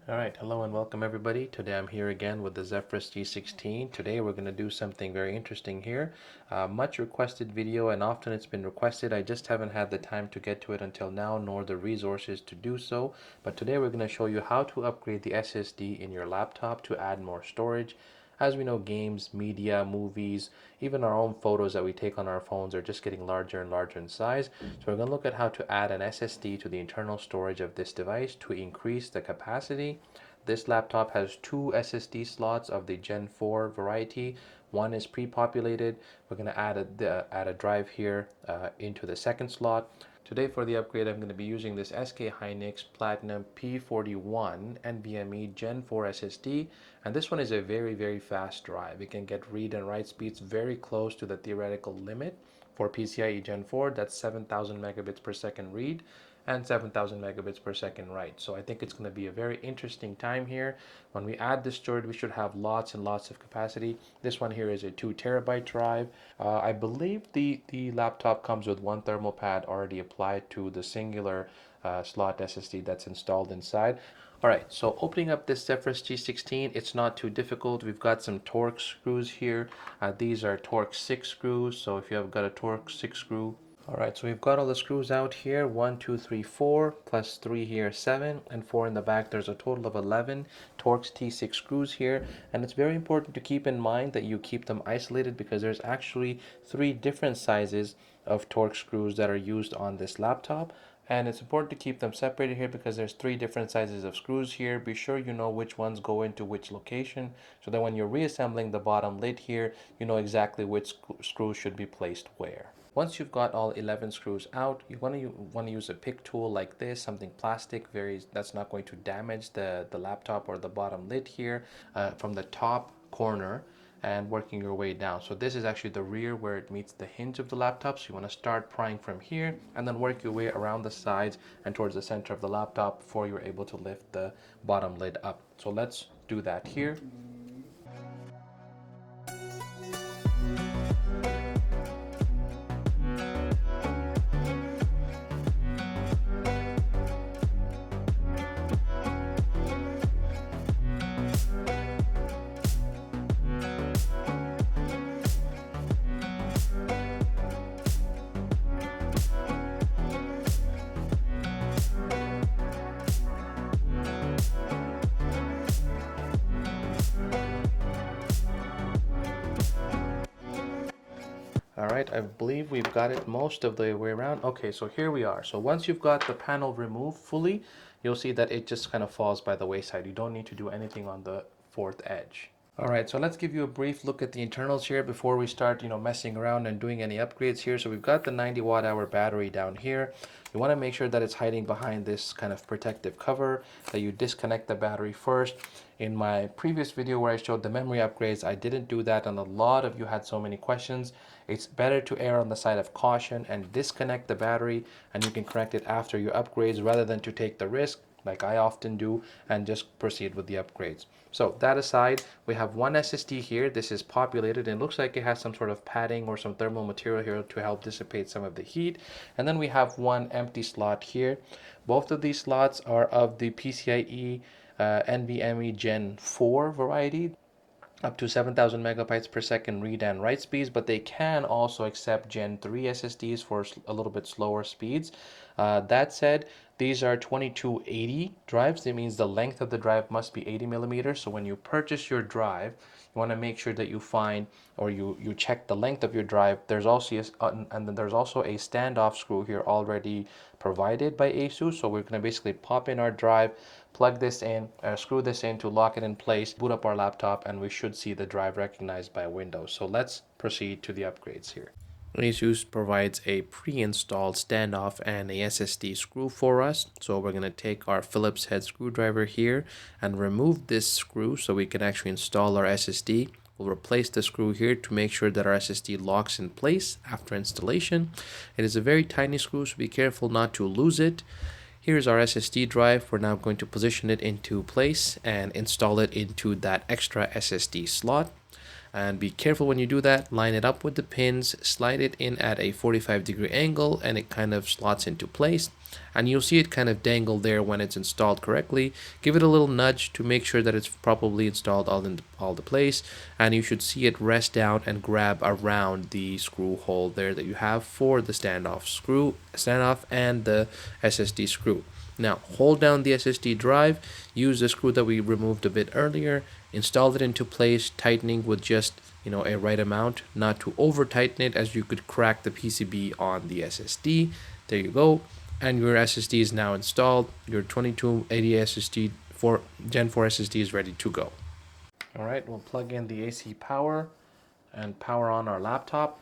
Alright, hello and welcome everybody. Today I'm here again with the Zephyrus G16. Today we're going to do something very interesting here. Much requested video, and often it's been requested. I just haven't had the time to get to it until now, nor the resources to do so. But today we're going to show you how to upgrade the SSD in your laptop to add more storage. As we know, games, media, movies, even our own photos that we take on our phones are just getting larger and larger in size. So we're going to look at how to add an SSD to the internal storage of this device to increase the capacity. This laptop has two SSD slots of the Gen 4 variety. One is pre-populated. We're going to add a drive here into the second slot. Today for the upgrade, I'm going to be using this SK Hynix Platinum P41 NVMe Gen 4 SSD, and this one is a very fast drive. It can get read and write speeds very close to the theoretical limit for PCIe Gen 4. That's 7,000 megabits per second read and 7,000 megabits per second write. So I think it's going to be a very interesting time here. When we add this storage, we should have lots and lots of capacity. This one here is a 2 terabyte drive. I believe the laptop comes with one thermal pad already applied to the singular slot SSD that's installed inside. Alright, so opening up this Zephyrus G16, it's not too difficult. We've got some Torx screws here. These are Torx 6 screws, so if you have got a Torx 6 screw. Alright, so we've got all the screws out here, 1, 2, 3, 4, plus 3 here, 7, and 4 in the back. There's a total of 11 Torx T6 screws here, and it's very important to keep in mind that you keep them isolated because there's actually 3 different sizes of Torx screws that are used on this laptop. And it's important to keep them separated here because there's 3 different sizes of screws here. Be sure you know which ones go into which location so that when you're reassembling the bottom lid here, you know exactly which screws should be placed where. Once you've got all 11 screws out, you want to use a pick tool like this, something plastic, that's not going to damage the laptop or the bottom lid here from the top corner and working your way down. So this is actually the rear where it meets the hinge of the laptop. So you want to start prying from here and then work your way around the sides and towards the center of the laptop before you're able to lift the bottom lid up. So let's do that here. Alright, I believe we've got it most of the way around. Okay, so here we are. So once you've got the panel removed fully, you'll see that it just kind of falls by the wayside. You don't need to do anything on the fourth edge. Alright, so let's give you a brief look at the internals here before we start, messing around and doing any upgrades here. So we've got the 90 watt hour battery down here. You want to make sure that it's hiding behind this kind of protective cover, that you disconnect the battery first. In my previous video where I showed the memory upgrades, I didn't do that, and a lot of you had so many questions. It's better to err on the side of caution and disconnect the battery, and you can correct it after your upgrades rather than to take the risk like I often do and just proceed with the upgrades. So that aside, we have one SSD here. This is populated and it looks like it has some sort of padding or some thermal material here to help dissipate some of the heat. And then we have one empty slot here. Both of these slots are of the PCIe NVMe Gen 4 variety, up to 7,000 megabytes per second read and write speeds, but they can also accept Gen 3 SSDs for a little bit slower speeds. That said, these are 2280 drives. That means the length of the drive must be 80 millimeters. So when you purchase your drive, you want to make sure that you find or you check the length of your drive. There's also and then there's also a standoff screw here already provided by ASUS. So we're going to basically pop in our drive, plug this in, screw this in to lock it in place, boot up our laptop, and we should see the drive recognized by Windows. So let's proceed to the upgrades here. ASUS provides a pre-installed standoff and a SSD screw for us. So we're going to take our Phillips head screwdriver here and remove this screw so we can actually install our SSD. We'll replace the screw here to make sure that our SSD locks in place after installation. It is a very tiny screw, so be careful not to lose it. Here's our SSD drive. We're now going to position it into place and install it into that extra SSD slot. And be careful when you do that. Line it up with the pins, slide it in at a 45-degree angle, and it kind of slots into place. And you'll see it kind of dangle there when it's installed correctly. Give it a little nudge to make sure that it's properly installed all the place, and you should see it rest down and grab around the screw hole there that you have for the standoff and the SSD screw. Now hold down the SSD drive, use the screw that we removed a bit earlier, install it into place, tightening with just a right amount, not to over tighten it as you could crack the PCB on the SSD. There you go, and your SSD is now installed. Your 2280 SSD for Gen 4 SSD is ready to go. All right, we'll plug in the AC power and power on our laptop.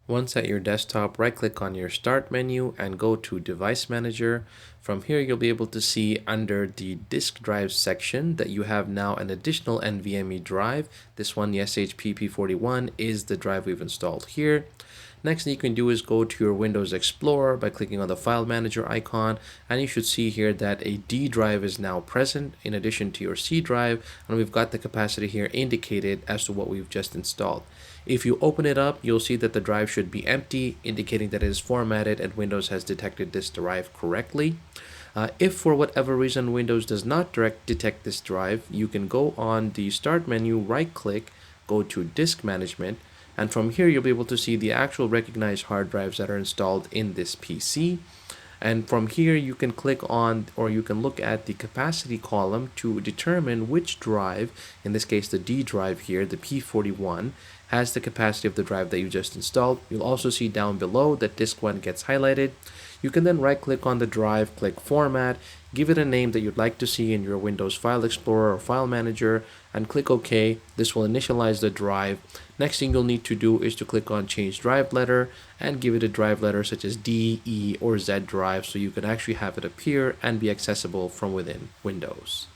Once at your desktop, right-click on your Start menu and go to Device Manager. From here, you'll be able to see under the Disk Drive section that you have now an additional NVMe drive. This one, the SHPP41, is the drive we've installed here. Next thing you can do is go to your Windows Explorer by clicking on the File Manager icon, and you should see here that a D drive is now present in addition to your C drive, and we've got the capacity here indicated as to what we've just installed. If you open it up, you'll see that the drive should be empty, indicating that it is formatted and Windows has detected this drive correctly. If for whatever reason Windows does not detect this drive, you can go on the Start menu, right-click, go to Disk Management, and from here you'll be able to see the actual recognized hard drives that are installed in this PC. And from here you can click on, or you can look at the capacity column to determine which drive, in this case the D drive here, the P41, has the capacity of the drive that you just installed. You'll also see down below that disk 1 gets highlighted. You can then right click on the drive, click Format, give it a name that you'd like to see in your Windows File Explorer or File Manager, and click OK. This will initialize the drive. Next thing you'll need to do is to click on Change Drive Letter and give it a drive letter such as D, E, or Z drive so you can actually have it appear and be accessible from within Windows.